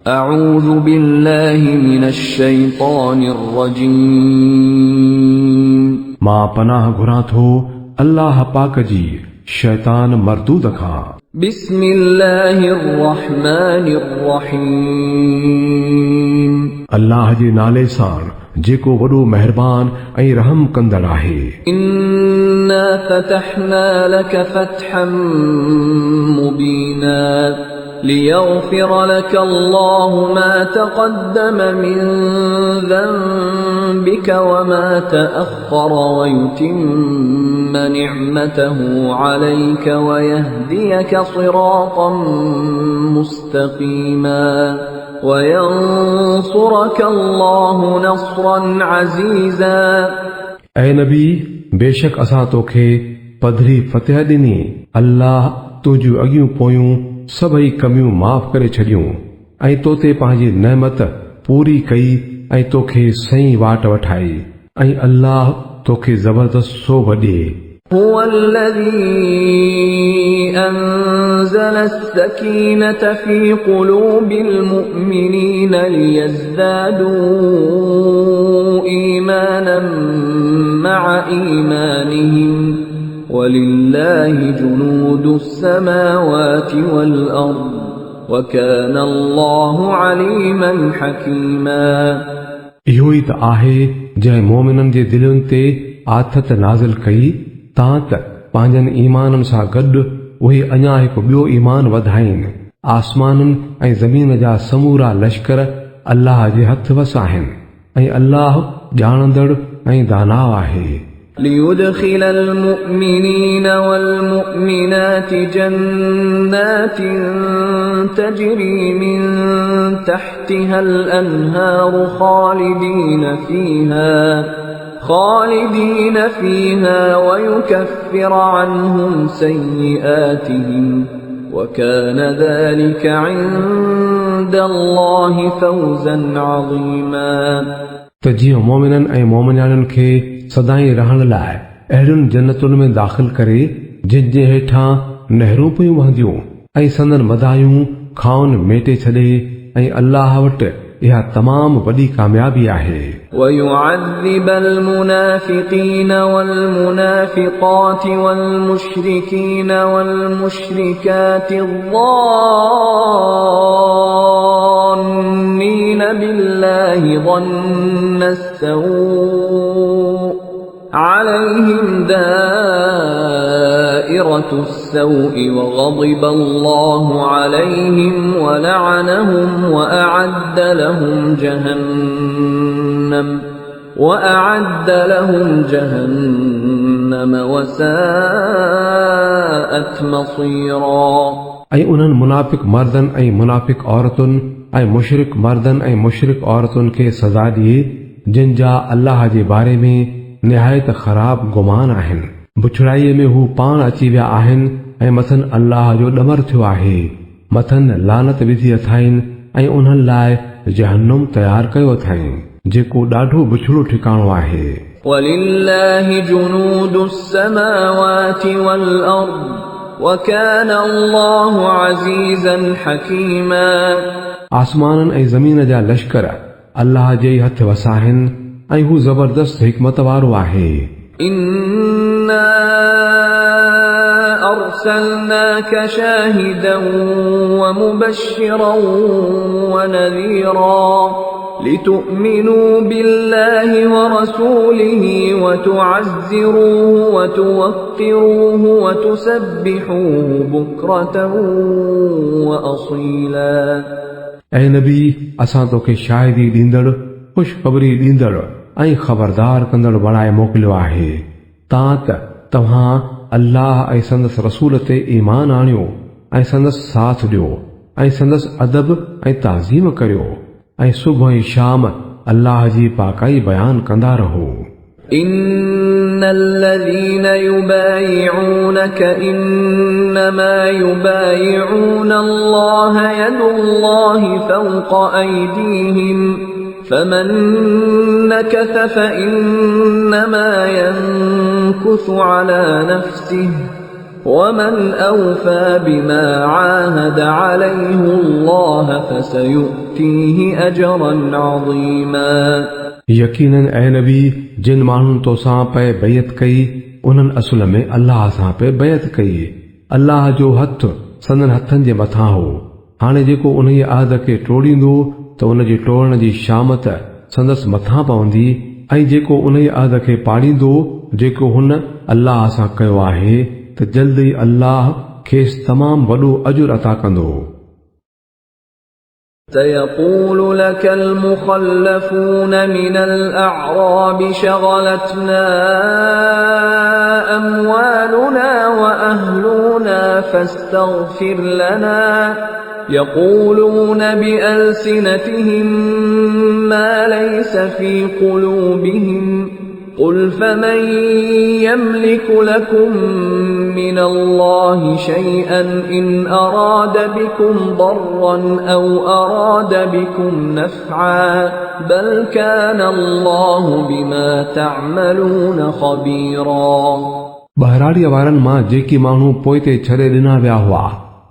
أعوذ بالله من الشيطان الرجيم मां पनाह घुरां थो अल्लाह पाक जी शैतान मरदूद खां। بسم الله الرحمن الرحيم अल्लाह जे नाले सां जेको वॾो मेहरबान ऐं रहम कंदड़ आहे। إنا فتحنا لك فتحا مبينا ليغفر لك الله ما تقدم من ذنبك وما تأخر ويتم نعمته عليك ويهديك صراطا مستقيما وينصرك الله نصرا عزيزا ऐं नबी बेशक असां तोखे पधरी फतह ॾिनी। अल्लाह तुंहिंजूं अॻियूं पोयूं सभई कमियूं माफ़ करे छॾियूं ऐं तो ते पंहिंजी नेमत पूरी कई ऐं तोखे सही वाट वठाई ऐं अल्लाह तोखे ज़बरदस्त सोभ ॾिए। هو الذي أنزل السكينة في قلوب المؤمنين ليزدادوا إيمانا مع إيمانهم ولله جنود السماوات والأرض وكان الله عليما حكيما इहो ई त आहे जंहिं मोमिननि जे दिलुनि ते आथत नाज़िल कई तां त पंहिंजनि ईमाननि सां गॾु उहे अञा हिकु ॿियो ईमान वधाइनि। आसमाननि ऐं ज़मीन जा समूरा लश्कर अल्लाह जे हथ वस आहिनि ऐं अल्लाह ॼाणंदड़ ऐं दाना आहे। ليدخل المؤمنين والمؤمنات جنات تجري من تحتها الأنهار خالدين فيها ويكفر عنهم سيئاتهم وكان ذلك عند الله فوزا عظيما त जीअं मोमिननि ऐं मोमिनाणियुनि खे सदाईं रहण लाइ अहिड़ियुनि जन्नतुनि में दाख़िल करे जिन जे हेठां नहरूं पियूं वहंदियूं ऐं संदन मदायूं खाउन मेटे छॾे ऐं अल्लाह वटि इहा तमामु वॾी कामयाबी आहे। ويعذب المنافقين والمنافقات والمشركين والمشركات الظانين بالله ظن السوء عليهم دائرة السوء وغضب الله عليهم ولعنهم وأعد لهم جهنم وساءت مصيرا ऐं उन्हनि मुनाफ़िक मर्दनि ऐं मुनाफ़िक औरतुनि ऐं मुशरिक मर्दनि ऐं मुशरिक औरतुनि खे सज़ा ॾिए जिन जा अल्लाह जे बारे में निहायत ख़राब गुमान आहिनि। बुछड़ाईअ में हू पाण अची विया आहिनि ऐं मथनि अल्लाह जो ॾमर थियो आहे। मथनि लानत विधी अथाइनि ऐं उन्हनि लाइ जहन्नुम तयारु कयो अथाइनि जेको ॾाढो बुछड़ो ठिकाणो आहे। ولله جنود السماوات والأرض وكان الله عزيزا حكيما आसमाननि ऐं ज़मीन जा लश्कर अल्लाह जे हथ वसा आहिनि ऐं हू ज़बरदस्त हिकमत वारो आहे। إنا أرسلناك شاهدا ومبشرا ونذيرا لتؤمنوا بالله ورسوله وتعزروه وتوقروه وتسبحوه بكرة وأصيلا ऐं नबी असां तोखे शाहिदी ॾींदड़ ख़ुशख़बरी ॾींदड़ ऐं ख़बरदार कंदड़ बणाए मोकिलियो आहे तां त तव्हां अल्लाह ऐं संदसि रसूल ते ईमान आणियो ऐं संदसि साथ ॾियो ऐं संदसि अदब ऐं ताज़ीम करियो ऐं सुबुह ऐं शाम अल्लाह जी पाकाई बयान कंदा रहो। إن الذين يبايعونك إنما يبايعون الله يد الله فوق أيديهم فمن نكث فإنما ينكث على نفسه ومن أوفى بما عاهد عليه الله فسيؤتيه أجرا عظيما यकीनन ऐं नबी जिन माण्हुनि तोसां पे बैत कई उन्हनि असुल में अल्लाह सां पे बैत कई। अल्लाह जो हथ संदन हथनि जे मथां हो। हाणे जेको उन अहद खे टोड़ींदो त उन जी टोड़ण जी शामत संदसि मथां पवंदी ऐं जेको उन अहद खे पाड़ींदो जेको हुन अल्लाह सां कयो आहे त जल्द ई अल्लाह खेसि तमामु वॾो अजुर अता कंदो। سيقول لك المخلفون من الأعراب شغلتنا أموالنا وأهلنا فاستغفر لنا يقولون بألسنتهم ما ليس في قلوبهم قل فمن يملك لكم من الله شيئا إن أراد بكم ضرا أو أراد بكم نفعا بل كان الله بما تعملون خبيرا बहराड़ीअ वारनि मां जेकी माण्हू पोइ ते छॾे ॾिना विया हुआ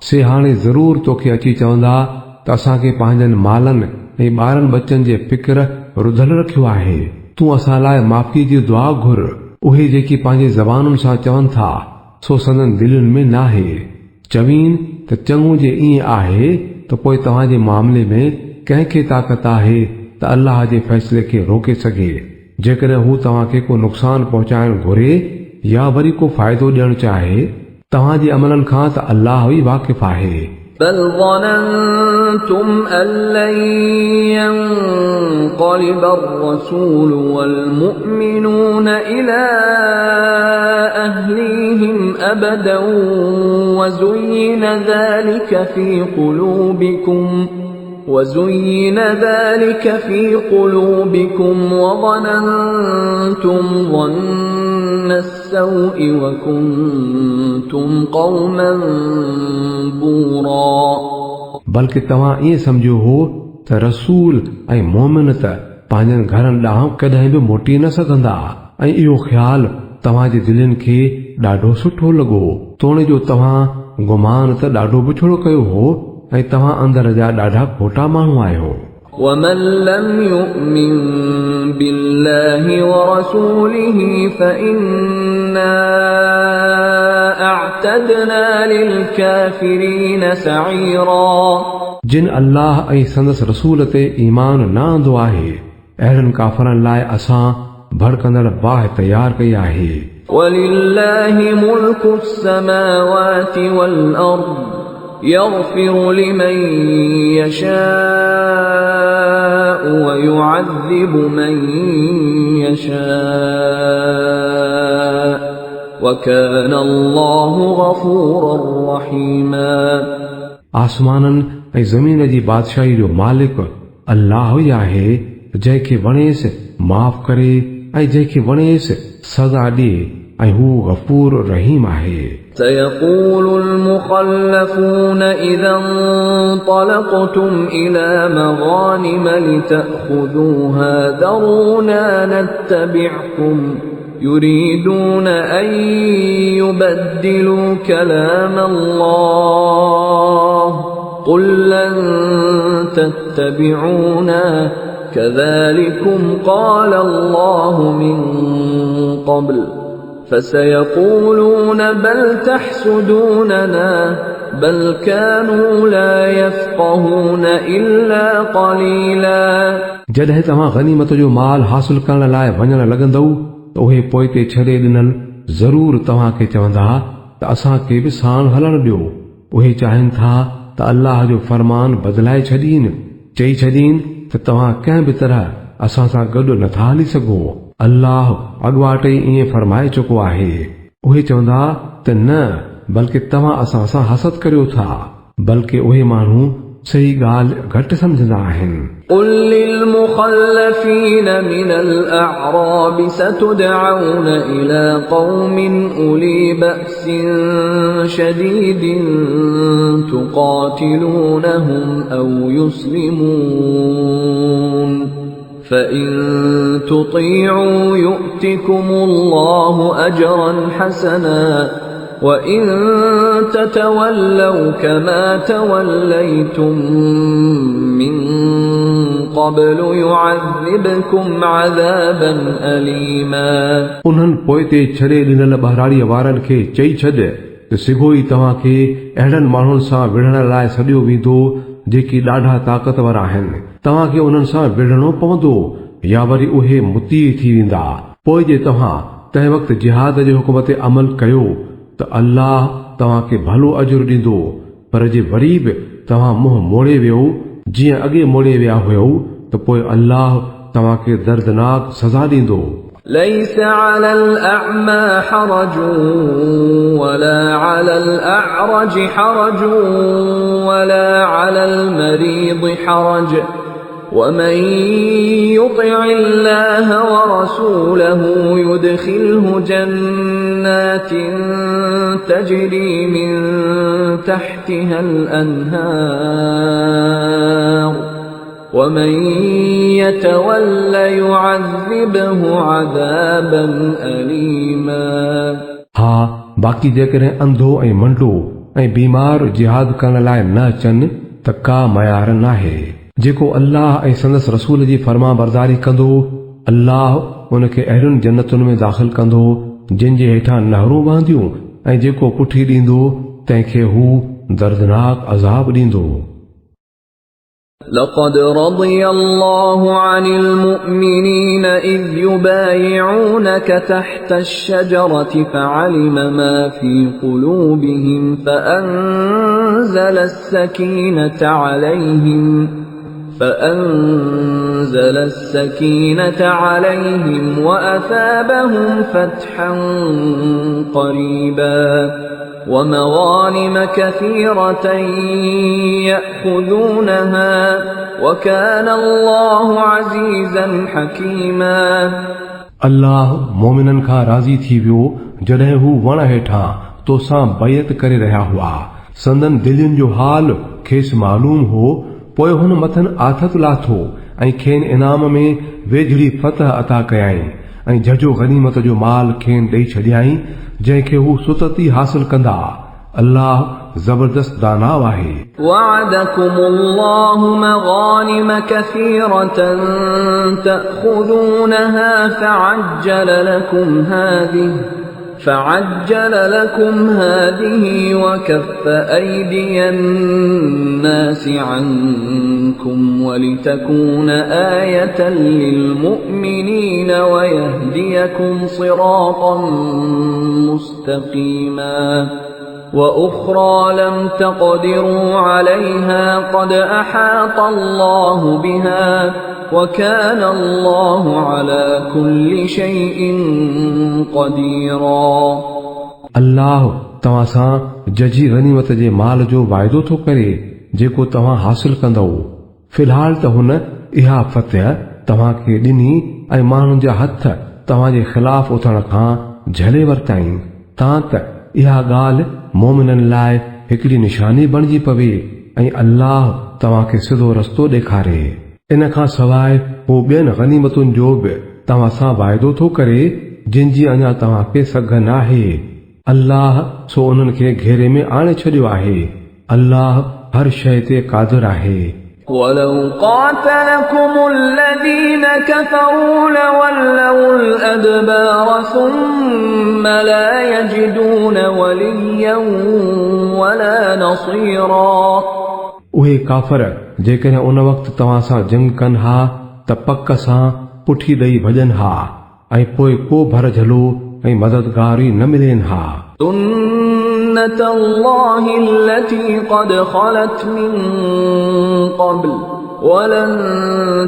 से हाणे ज़रूर तोखे अची चवंदा त असांखे पंहिंजनि मालनि ऐं ॿारनि बच्चनि जे फिक्र रुधल रखियो आहे। तूं असां लाइ माफ़ी जी दुआ घुर। उहे जेकी पंहिंजी ज़बानुनि सां चवनि था सो संदन दिलुनि में नाहे। चवीन त चङो जे ईअं आहे त पोइ तव्हांजे मामले में कंहिंखे ताक़त आहे त अल्लाह जे फ़ैसिले खे रोके सघे जेकॾहिं हू तव्हांखे को नुक़सान पहुचाइण घुरे या वरी को फ़ाइदो ॾियणु चाहे। तव्हांजे अमलनि खां त अल्लाह ई वाक़िफ़ आहे। بل ظننتم أن لن ينقلب الرسول والمؤمنون إلى أهليهم أبدا وزين ذلك في قلوبكم وظننتم ظن السوء وكنتم قوما بورا बल्कि तव्हां ईअं सम्झो हो त रसूल ऐं मोमिन त पंहिंजनि घरनि ॾांहुं कॾहिं बि मोटी न सघंदा ऐं इहो ख़्यालु तव्हांजे दिलनि खे ॾाढो सुठो लॻो तोणे जो तव्हां गुमान त ॾाढो बुछड़ो कयो हो ऐं तव्हां अंदर जा ॾाढा खोटा माण्हू आहियो। ومن لم يؤمن بالله ورسوله فإنا أعتدنا للكافرين سعيرا जिन अल्लाह ऐं संदसि रसूल ते ईमान न आंदो आहे अहिड़नि काफ़रनि लाइ असां भड़कंदड़ बाहि तयार कई आहे। ولله ملك السماوات والأرض يغفر لمن يشاء ويعذب من يشاء وكان الله غفورا رحيما आसमाननि ऐं ज़मीन जी बादशाही जो मालिक अल्लाह ई आहे जंहिंखे वणेसि माफ़ करे ऐं जंहिंखे वणेसि सज़ा ॾिए ऐं हू गफ़ूर रहीम आहे। سيقول المخلفون إذا انطلقتم إلى مغانم لتأخذوها ذرونا نتبعكم يريدون أن يبدلوا كلام الله قل لن تتبعونا كذلكم قال الله من قبل فسيقولون بل تحسدوننا بل كانوا لا يفقهون إلا قليلا जॾहिं तव्हां गनीमत जो माल हासिल करण लाइ वञण लॻंदव त उहे पोइ ते छॾे ॾिनल ज़रूर तव्हांखे चवंदा त असांखे बि साण हलण ॾियो। उहे चाहिनि था त अल्लाह जो फरमान बदिलाए छॾीन चई छॾीन त तव्हां कंहिं बि तरह असां सां गॾु नथा हली सघो। अल्लाह अॻुवाट ई ईअं फरमाए चुको आहे। उहे चवंदा त न बल्कि तव्हां असां सां हसद करियो था बल्कि उहे माण्हू सही ॻाल्हि घटि सम्झंदा आहिनि। قل للمخلفين من الأعراب ستدعون إلى قوم أولي بأس شديد تقاتلونهم أو يسلمون فإن تطيعوا يؤتكم الله أجرا حسنا وَإِن تَتَوَلَّوْا كَمَا تَوَلَّيْتُم مِّن قَبْلُ يُعَذِّبْكُمْ عَذَابًا أَلِيمًا उन्हनि पोइ ते छॾे ॾिनल बहिराड़ीअ वारनि खे चई छॾ त सिगो ई तव्हांखे अहिड़नि माण्हुनि सां विढ़ण लाइ सॾियो वेंदो जेकी ॾाढा ताक़तवर आहिनि। तव्हांखे उन्हनि सां विढ़णो पवंदो या वरी उहे मुती थी वेंदा। पोइ जे तव्हां तंहिं वक़्तु जिहाद जे हुकुम ते अमल कयो त अल्लाह तव्हांखे भलो अजुर ॾींदो। पर जे वरी बि तव्हां मुंहुं मोड़े वियो जीअं अॻे मोड़े विया हुयो त पोइ अल्लाह तव्हांखे दर्दनाक सज़ा ॾींदो। ليس على الأعمى حرج ولا على الأعرج حرج ولا على المريض حرج ومن يطع الله ورسوله يدخله جنات تجري من تحتها الأنهار ومن يتول يعذبه عذابا أليما हा बाक़ी जेकॾहिं अंधो ऐं मंडो ऐं बीमार जिहाद करण लाइ न अचनि त का मयार नाहे। जेको अल्लाह ऐं संदसि रसूल जी फर्मा बरदारी कंदो अल्लाह उनखे अहिड़ियुनि जन्नतुनि में दाख़िल कंदो जिन जे हेठां नहरूं वहंदियूं ऐं जेको पुठी ॾींदो तंहिंखे हू दर्दनाक अज़ाब ॾींदो। لقد رضي الله عن المؤمنين إذ يبايعونك تحت الشجرة فعلم ما في قلوبهم فأنزل السكينة عليهم وأثابهم فتحا قريبا ومغانم كثيرة يأخذونها وكان الله عزيزا حكيما अल्लाह मोमिननि खां राज़ी थी वियो जॾहिं हू वण हेठां तोसां बैत करे रहिया हुआ। संदन दिलियुनि जो हाल खेसि मालूम हो। पोइ हुन मथनि आथत लाथो ऐं खेनि इनाम में वेझड़ी फतह अता कयाई ऐं झझो गनीमत जो माल खेनि ॾेई छॾियाई जंहिंखे हू सुतती हासिल कंदा। अल्लाह जबरदस्त दानाव आहे। وعدكم الله مغانم كثيرة تأخذونها فعجل لكم هذه وكف أيدي الناس عنكم ولتكون آية للمؤمنين ويهديكم صراطا مستقيما وأخرى لم تقدروا عليها قد أحاط الله بها وكان الله على كل شيء قديرا अल्लाह तव्हां सां जजी गनीमत जे माल जो वाइदो थो करे जेको तव्हां हासिल कंदव। फिलहाल त हुन इहा फतह तव्हांखे ॾिनी ऐं माण्हुनि जा हथ तव्हांजे ख़िलाफ़ उथण खां झले वरिताई तां त इहा ॻाल्हि मोमिननि लाइ हिकिड़ी निशानी बणिजी पवे ऐं अल्लाह तव्हांखे सिधो रस्तो ॾेखारे। इन खां सवाइ हू ॿियनि गनीमतुनि जो बि तव्हां सां वाइदो थो करे जिन जी अञा तव्हांखे सघ नाहे। अल्लाह सो उन्हनि खे घेरे में आणे छॾियो आहे। अल्लाह हर शइ ते क़ादिर आहे। ولو قاتلكم الذين كفروا لولوا الأدبار ثم لا يجدون وليا ولا نصيرا उहे काफ़र जेकॾहिं उन वक़्तु तव्हां सां जंग कनि हा त पक सां पुठी ॾेई भॼनि हा ऐं पोइ को भर झलो ऐं मददगारी न मिलेनि हा। سنة الله التي قد خلت من قبل ولن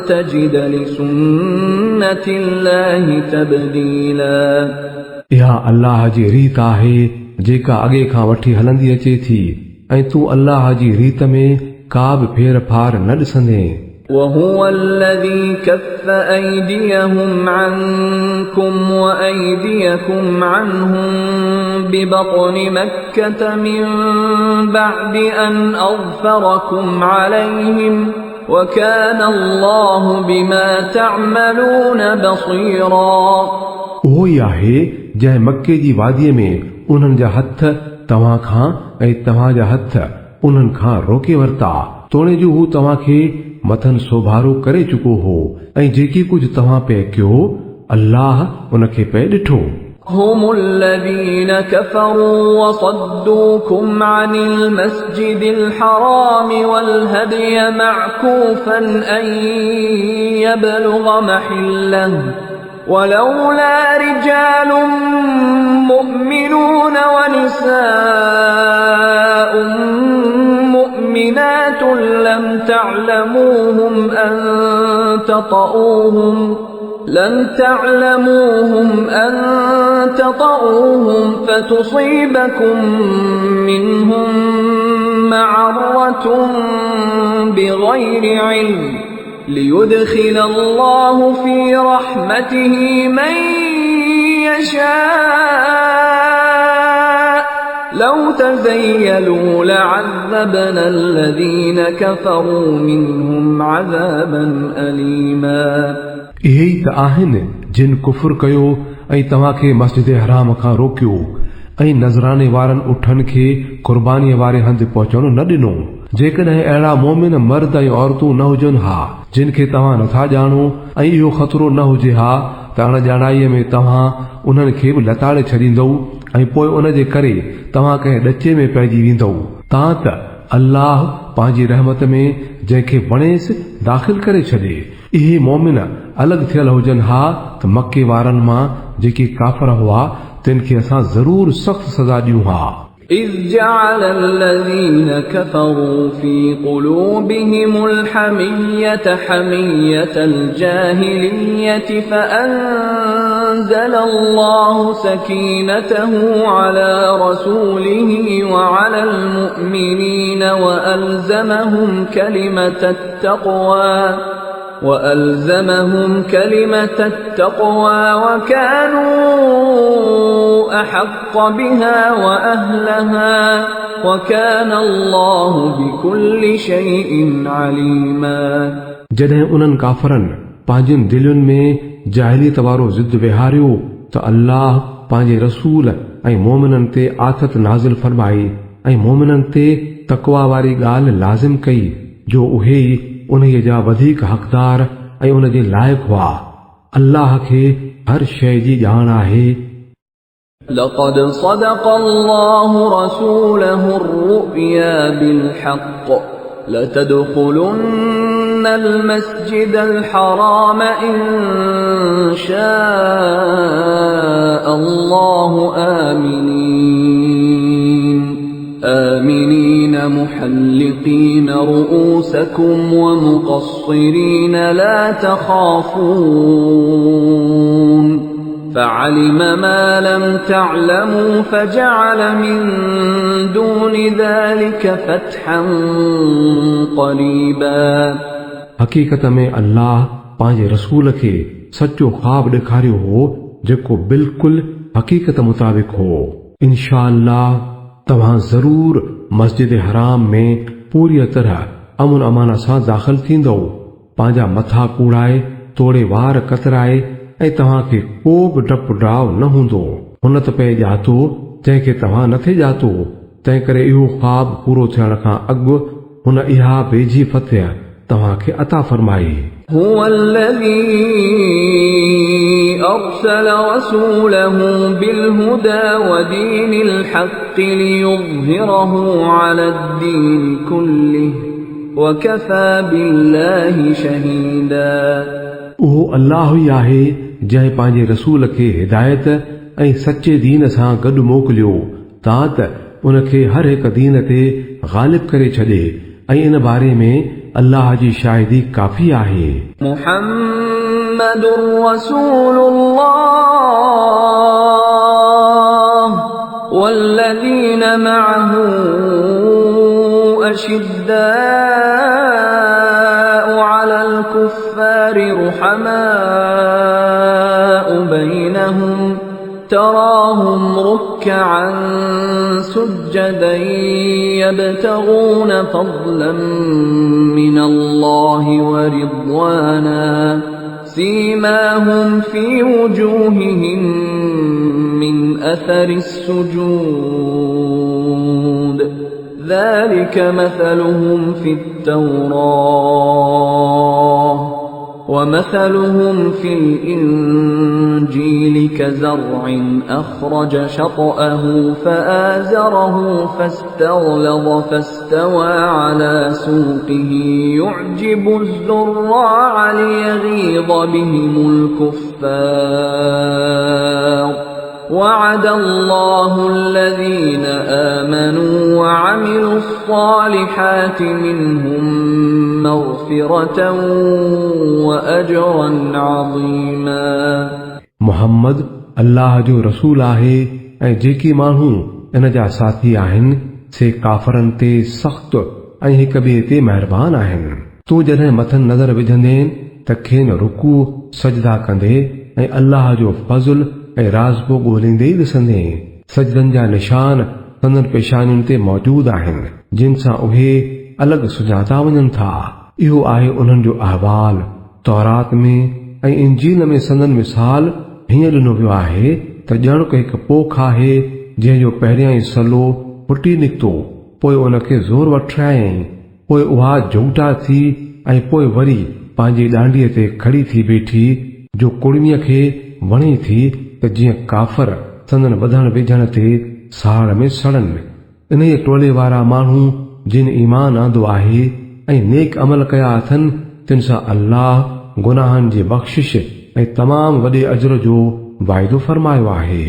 تجد لسنة الله تبديلا इहा अल्लाह जी रीत आहे जेका अॻे खां वठी हलंदी अचे थी ऐं तूं अल्लाह जी रीत में का बि फेर फार न ॾिसंदे। وهو الذي كف أيديهم عنكم وأيديكم عنهم ببطن مكة من بعد أن أظفركم عليهم وكان الله بما تعملون بصيرا। उहो ई आहे जंहिं मके जी वादीअ में उन्हनि जा हथ तव्हां खां ऐं तव्हां जा हथ उन्हनि खां रोके वरिता, तोड़े जो हू तव्हां खे मथनि सोभारो करे चुको हो ऐं जेकी कुझु तव्हां पे कयो अल्लाह उनखे पे ॾिठो। هم الذين كفروا وصدوكم عن المسجد الحرام والهدي معكوفا أن يبلغ محله ولولا رجال مؤمنون ونساء مؤمنات لم تعلموهم أن تطؤوهم فتصيبكم منهم معرة بغير علم ليدخل الله في رحمته من يشاء لو تزيلوا لعذبنا الذين كفروا منهم عذابا أليما इहे ई त आहिनि जिन कुफुर कयो ऐं तव्हां खे मस्जिद हराम खां रोकियो ऐं नज़राने वारनि उठनि खे क़ुर्बानीअ वारे हंधि पहुचणो न ॾिनो। जेकॾहिं अहिड़ा मोमिन मर्द ऐं औरतूं न हुजनि हा जिन खे तव्हां नथा ॼाणो ऐं इहो ख़तरो न हुजे हा त अणॼाणाईअ में तव्हां उन्हनि खे बि लताड़े छॾींदव ऐं पोइ उन जे करे तव्हां कंहिं ॾचे में पइजी वेंदव। तां त अल्लाह पंहिंजी रहमत में जंहिंखे वणेसि दाख़िल करे छॾे। इहे मोमिन अलॻि थियल हुजनि हा त मके वारनि मां जेके काफ़र हुआ तिन खे असां ज़रूर सख़्त सज़ा ॾियूं हा। إذ جعل الذين كفروا في قلوبهم الحمية حمية الجاهلية فأنزل الله سكينته على رسوله وعلى المؤمنين وألزمهم كلمة التقوى وكانوا أحق بها وأهلها وكان الله بكل شيء عليما। जॾहिं उन्हनि काफ़रनि पंहिंजनि दिलुनि में जाहिलियत वारो ज़िद विहारियो त अल्लाह पंहिंजे रसूल ऐं मोमिननि ते आथत नाज़िल फरमाई ऐं मोमिननि ते तक़वा वारी ॻाल्हि लाज़िम कई जो उहे उन्हीअ जा वधीक हक़दार ऐं उन जे लाइक़ हुआ। अल्लाह खे हर शइ जी ॼाण आहे। لقد صدق الله رسوله الرؤيا بالحق لتدخلن المسجد الحرام إن شاء الله آمنين محلقين رؤوسكم ومقصرين لا تخافون فعلم ما لم تعلموا فجعل من دون ذلك فتحا قريبا। हक़ीक़त में अल्लाह पंहिंजे रसूल खे सचो ख्वाब ॾेखारियो हो जेको बिल्कुलु हक़ीक़त मुताबिक़ हो। इंशा अल्लाह तव्हां ज़रूर मस्जिद हराम में पूरी तरह अमुन अमान सां दाख़िल थींदव। पंहिंजा मथा कूड़ाए तोड़े वार कतराए ऐं तव्हां खे को बि डपु डाव न हूंदो। हुन त पे ॼातो जंहिंखे तव्हां नथे ॼातो। तंहिं करे इहो ख्वाब पूरो थियण खां अॻु हुन इहा बेझी फतह तव्हां खे अता फरमाई। هو الذي أرسل رسوله بالهدى ودين الحق ليظهره على الدين كله وكفى بالله شهيدا। उहो अल्लाह ई आहे जंहिं पंहिंजे रसूल खे हिदायत ऐं सचे दीन सां गॾु मोकिलियो तां त उनखे हर हिकु दीन ते ग़ालिब करे छॾे ऐं इन बारे में अल्लाह जी शाहिदी काफ़ी आहे। मुहम्मदुर रसूलुल्लाह वल्लज़ीन मअहू अशिद्दाउ अलल कुफ्फारि रुहमाउ बैनहुम تراهم ركعا سجدا يبتغون فضلا من الله ورضوانا سيماهم في وجوههم من أثر السجود ذلك مثلهم في التوراة ومثلهم في الإنجيل كزرع أخرج شطأه فآزره فاستغلظ فاستوى على سوقه يعجب الزراع ليغيظ بهم الكفار وعد الله الذين آمنوا وعملوا الصالحات منهم مغفرة وأجرا عظيما मुहम्मद अल्लाह जो रसूल आहे ऐं जेकी माण्हू इन जा साथी आहिनि से काफ़रनि ते सख़्त ऐं हिक ॿिए ते महिरबान आहिनि। तूं जॾहिं मथनि नज़र विझंदे त खेनि रुकू सजदा कंदे ऐं अल्लाह जो फज़ल ऐं राज़ को ॻोल्हींदे ॾिसंदे सजदनि जा निशान संदन पेशानियुनि ते मौजूद आहिनि जिन सां उहे अलॻि सुञाता वञनि था। इहो आहे उन्हनि जो अहवाल। तौरात में ऐं इंजील में संदन मिसाल हीअं ॾिनो वियो आहे त ॼणु हिकु पोख आहे जंहिंजो पहिरियां ई सलो फुटी निकितो, पोइ उनखे ज़ोर वठायईं, पोइ उहा झूटा थी ऐं पोइ वरी पंहिंजी ॾांडीअ ते खड़ी थी बीठी जो कुड़मीअ खे वणे थी त जीअं काफ़र संदन वधण विझण ते साड़ में सड़नि। इन टोले वारा माण्हू जिन ईमान आंदो आहे ऐं नेक अमल कया अथनि तिन सां अल्लाह गुनाहनि जी बख़्शिश ऐं तमाम वॾे अजर जो वाइदो फरमायो आहे।